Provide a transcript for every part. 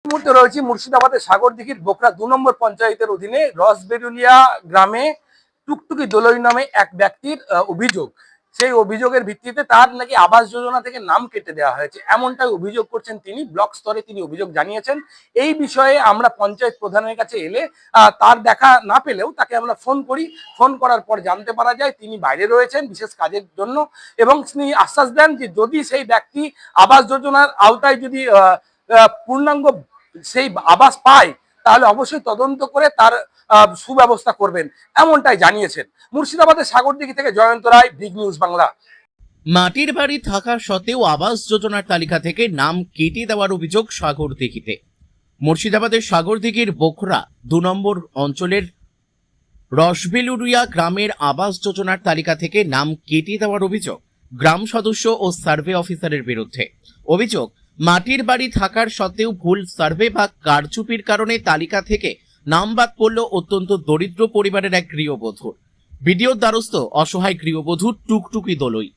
মুহূর্তে রয়েছে মুর্শিদাবাদের সাগরদিঘির বোকরা ২ নম্বর পঞ্চায়েতের অধীনে রসবেরুলিয়া গ্রামে টুকটুকি দোলই নামে এক ব্যক্তির অভিযোগ। সেই অভিযোগের ভিত্তিতে তার নাকি আবাস যোজনা থেকে নাম কেটে দেওয়া হয়েছে, এমনটাই অভিযোগ করছেন তিনি। ব্লক স্তরে তিনি অভিযোগ জানিয়েছেন। এই বিষয়ে আমরা পঞ্চায়েত প্রধানের কাছে এলে তার দেখা না পেলেও তাকে আমরা ফোন করি। ফোন করার পর জানতে পারা যায় তিনি বাইরে রয়েছেন বিশেষ কাজের জন্য, এবং তিনি আশ্বাস দেন যে যদি সেই ব্যক্তি আবাস যোজনার আওতায় যদি পূর্ণাঙ্গ সেই আবাস পায় তাহলে অবশ্যই তদন্ত করে তার সুব্যবস্থা করবেন, এমনটাই জানিয়েছেন। মুর্শিদাবাদের সাগরদিঘি থেকে জয়ন্ত রায়, বিগ নিউজ বাংলা। মাটির বাড়ি থাকা সত্ত্বেও আবাস যোজনার তালিকা থেকে নাম কেটে দেওয়ার অভিযোগ সাগরদিঘিতে। মুর্শিদাবাদের সাগরদিঘির বোকরা ২ নম্বর অঞ্চলের রসবেলুরিয়া গ্রামের আবাস যোজনার তালিকা থেকে নাম কেটে দেওয়ার অভিযোগ গ্রাম সদস্য ও সার্ভে অফিসারের বিরুদ্ধে। অভিযোগ, মাটির বাড়ি থাকার সত্ত্বেও ভুল সার্ভে বা কারচুপির কারণে তালিকা থেকে নাম বাদ পড়ল অত্যন্ত দরিদ্র পরিবারের এক গৃহবধূর। বিডিওর দ্বারস্থ অসহায় গৃহবধূ টুকটুকি দোলই।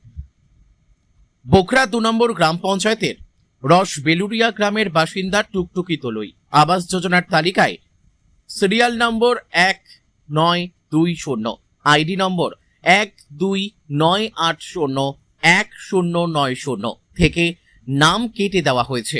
বোকরা ২ নম্বর গ্রাম পঞ্চায়েতের রসবেলুরিয়া গ্রামের বাসিন্দা টুকটুকি দোলই আবাস যোজনার তালিকায় সিরিয়াল নম্বর 1920, আইডি নম্বর 12980109 থেকে নাম কেটে দেওয়া হয়েছে।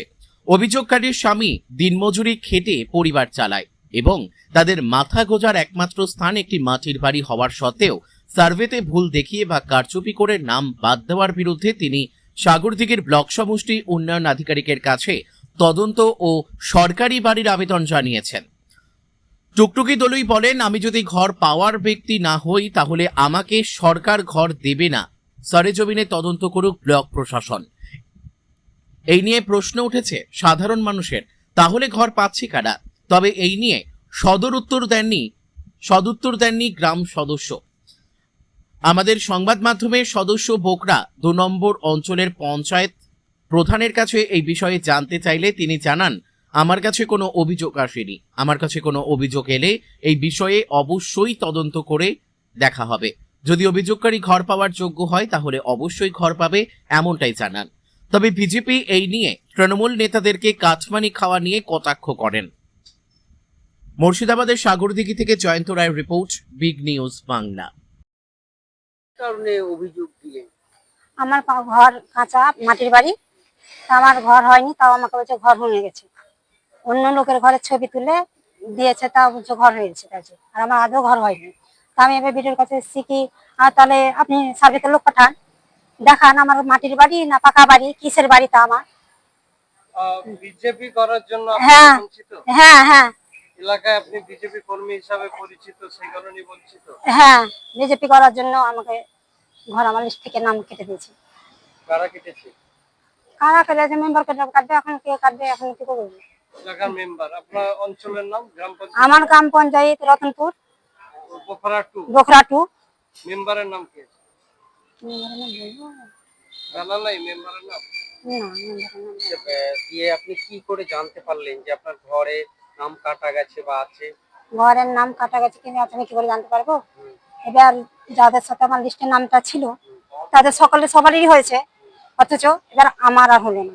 অভিযোগকারীর স্বামী দিনমজুরি খেটে পরিবার চালায় এবং তাদের মাথা গোঁজার একমাত্র স্থান একটি মাটির বাড়ি হওয়ার সত্ত্বেও সার্ভেতে ভুল দেখিয়ে বা কারচুপি করে নাম বাদ দেওয়ার বিরুদ্ধে তিনি সাগরদিঘির ব্লক সমষ্টি উন্নয়ন আধিকারিকের কাছে তদন্ত ও সরকারি বাড়ির আবেদন জানিয়েছেন। টুকটুকি দোলই বলেন, আমি যদি ঘর পাওয়ার ব্যক্তি না হই তাহলে আমাকে সরকার ঘর দেবে না, সরেজমিনে তদন্ত করুক ব্লক প্রশাসন। এই নিয়ে প্রশ্ন উঠেছে সাধারণ মানুষের, তাহলে ঘর পাচ্ছে কারা? তবে এই নিয়ে সদুত্তর দেননি গ্রাম সদস্য। আমাদের সংবাদ মাধ্যমের সদস্য বোকরা ২ নম্বর অঞ্চলের পঞ্চায়েত প্রধানের কাছে এই বিষয়ে জানতে চাইলে তিনি জানান, আমার কাছে কোনো অভিযোগ আসেনি। আমার কাছে কোনো অভিযোগ এলে এই বিষয়ে অবশ্যই তদন্ত করে দেখা হবে। যদি অভিযোগকারী ঘর পাওয়ার যোগ্য হয় তাহলে অবশ্যই ঘর পাবে, এমনটাই জানান। তবে বিজেপি এই নিয়ে তৃণমূল নেতাদেরকে কাটমানি খাওয়া নিয়ে কটাক্ষ করেন। মুর্শিদাবাদের সাগরদিঘি থেকে জয়ন্ত রায়ের রিপোর্ট, বিগ নিউজ বাংলা। কারণে অভিযোগ দিলেন? আমার ঘর কাঁচা মাটির বাড়ি, আমার ঘর হয়নি, তাও আমাকে বলছে ঘর হয়ে গেছে। অন্য লোকের ঘরের ছবি তুলে দিয়েছে, তাও বলছে ঘর হয়ে গেছে কাছে, আর আমার আদৌ ঘর হয়নি। তা আমি এবার ভিডিওর কাছে এসেছি কি, তাহলে আপনি সার্ভেতে লোক পাঠান, দেখান আমার মাটির বাড়ি না পাকা বাড়ি, কিসের বাড়ি তা আমার। বিজেপি করার জন্য হ্যাঁ হ্যাঁ হ্যাঁ এলাকায় আপনি বিজেপি কর্মী হিসাবে পরিচিত, সেই কারণেই বঞ্চিত। হ্যাঁ, বিজেপি করার জন্য আমাকে ঘর আমার লিস্ট থেকে নাম কেটে দিয়েছে। কারা কেটেছে? কারা কেটেছে? মেম্বার কাটবে, এখন কে কাটবে, এখন কি করবো? এলাকার মেম্বার। আপনার অঞ্চলের নাম? গ্রাম পঞ্চায়েত? আমার গ্রাম পঞ্চায়েত রতনপুর, বোকরা 2। 2। মেম্বারের নাম কি? জানা নাই মেম্বারের নাম? দিয়ে আপনি কি করে জানতে পারলেন যে আপনার ঘরে নাম কাটা গেছে বা আছে? ঘরের নাম কাটা গেছে কিনা আমি কি করে জানতে পারবো? এবার যাদের সাথে আমার লিস্টের নামটা ছিল তাদের সবারই হয়েছে, অথচ এবার আমার আর হলো না।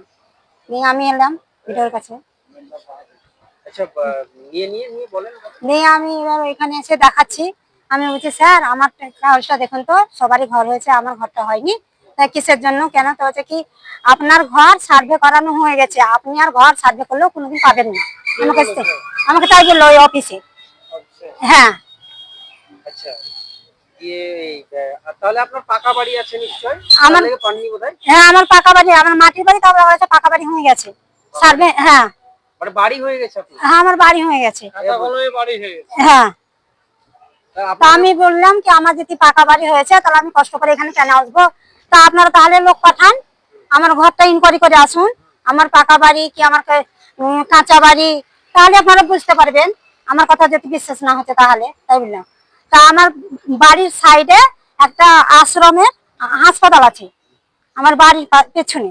নিয়ে আমি এলাম ভিডিওর কাছে। আচ্ছা, নিয়ে বলেন। নিয়ে আমি এবার এখানে এসে দেখাচ্ছি। আমি বলছি, স্যার আমার কাগজটা দেখুন তো, সবারই ঘর হয়েছে, আমার ঘরটা হয়নি, তাই কিসের জন্য কেন? তো হচ্ছে কি, আপনার ঘর সার্ভে করানো হয়ে গেছে, আপনি আর ঘর সার্ভে করলেও কোনোদিন পাবেন না। আমাকে তাই বললো ওই অফিসে। হ্যাঁ। আচ্ছা, তাহলে আপনার পাকা বাড়ি আছে নিশ্চয়? হ্যাঁ, আমার পাকা বাড়ি, আমার মাটির বাড়ি, তারপরে হয়েছে পাকা বাড়ি হয়ে গেছে সার্ভে। হ্যাঁ, মানে বাড়ি হয়ে গেছে আপনার? হ্যাঁ, আমার বাড়ি হয়ে গেছে। বাড়ি হয়ে গেছে। হ্যাঁ, তা আমি বললাম কি, আমার যদি পাকা বাড়ি হয়েছে তাহলে আমি কষ্ট করে এখানে কেন আসবো? তা আপনারা তাহলে লোক পাঠান, আমার ঘরটা ইনকোয়ারি করে আসুন, আমার পাকা বাড়ি কি আমার কাঁচা বাড়ি, তাহলে আপনারা বুঝতে পারবেন। আমার কথা যদি বিশ্বাস না হচ্ছে তাহলে, তাই বললাম। তা আমার বাড়ির সাইডে একটা আশ্রমের হাসপাতাল আছে, আমার বাড়ির পেছনে।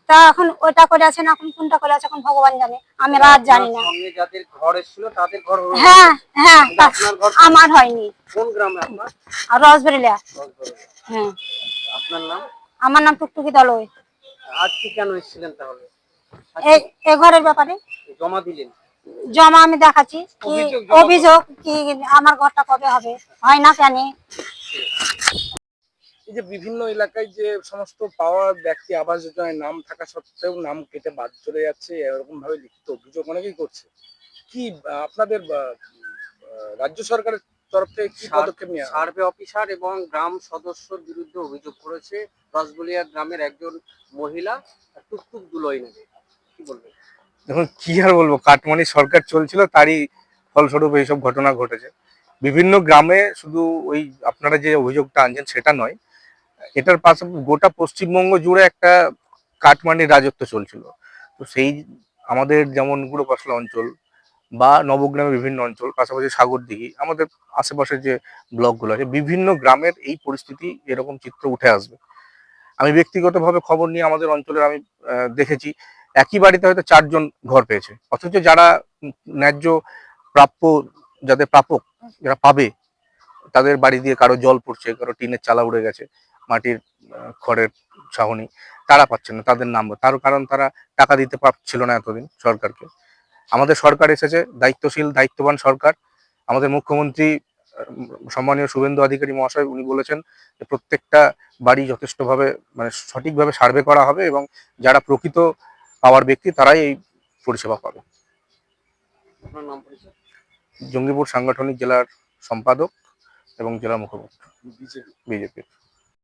তা এখন ওইটা করে আছে না, এখন কোনটা করে আছে এখন ভগবান জানে, আমি রাত জানি না। যাদের ঘর ছিল তাদের ঘর হয়ে গেছে? হ্যাঁ হ্যাঁ, আপনার ঘর? আমার হয়নি। কোন গ্রামে আপনার? রসবেরিলিয়া। হ্যাঁ। আপনার নাম? আমার নাম টুকটুকি দলই। আজকে কেন এসেছিলেন তাহলে? এই ঘরের ব্যাপারে। জমা দিলেন? জমা আমি দেখাচ্ছি কি অভিযোগ জমা অভিযোগ কি আমার ঘরটা কবে হবে, হয় না কেন? এই যে বিভিন্ন এলাকায় যে সমস্ত পাওয়া ব্যক্তি আবাস যোজনায় নাম থাকা সত্ত্বেও নাম কেটে বাদ চলে যাচ্ছে, এরকম ভাবে লিখিত অভিযোগ অনেকেই করছে। কি আপনাদের রাজ্য সরকারের তরফ থেকে কি পদক্ষেপ নেওয়া হয়? সার্ভে অফিসার এবং গ্রাম সদস্যর বিরুদ্ধে অভিযোগ করেছে রসবলিয়া গ্রামের একজন মহিলা টুকটুক দুলই নামে। কি বলবেন? দেখুন কি আর বলবো, কাটমানি সরকার চলছিল, তারই ফলস্বরূপ এইসব ঘটনা ঘটেছে। বিভিন্ন গ্রামে শুধু ওই আপনারা যে অভিযোগটা আনছেন সেটা নয়, এটার পাশাপাশি গোটা পশ্চিমবঙ্গ জুড়ে একটা কাটমানির রাজত্ব চলছিল। তো সেই আমাদের যেমন গুড়োপাশলা অঞ্চল বা নবগ্রামের বিভিন্ন অঞ্চল, পাশাপাশি সাগরদিঘি, আমাদের আশেপাশের যে ব্লকগুলো আছে, বিভিন্ন গ্রামের এই পরিস্থিতি, এরকম চিত্র উঠে আসবে। আমি ব্যক্তিগতভাবে খবর নিয়ে আমাদের অঞ্চলের আমি দেখেছি একই বাড়িতে হয়তো 4 জন ঘর পেয়েছে, অথচ যারা ন্যায্য প্রাপ্য, যাদের প্রাপক, যারা পাবে, তাদের বাড়ি দিয়ে কারো জল পড়ছে, কারো টিনের চালা উড়ে গেছে, মাটির খড়ের ছাউনি, তারা পাচ্ছে না তাদের নাম। তার কারণ তারা টাকা দিতে পারছিল না এতদিন সরকারকে। আমাদের সরকার এসেছে, দায়িত্বশীল দায়িত্ববান সরকার। আমাদের মুখ্যমন্ত্রী সম্মানীয় শুভেন্দু অধিকারী মহাশয়, উনি বলেছেন যে প্রত্যেকটা বাড়ি যথেষ্টভাবে মানে সঠিকভাবে সার্ভে করা হবে এবং যারা প্রকৃত পাওয়ার ব্যক্তি তারাই এই পরিষেবা পাবে। আপনার নাম পরিচয়? জঙ্গিপুর সাংগঠনিক জেলার সম্পাদক এবং জেলা মুখপাত্র বিজেপির।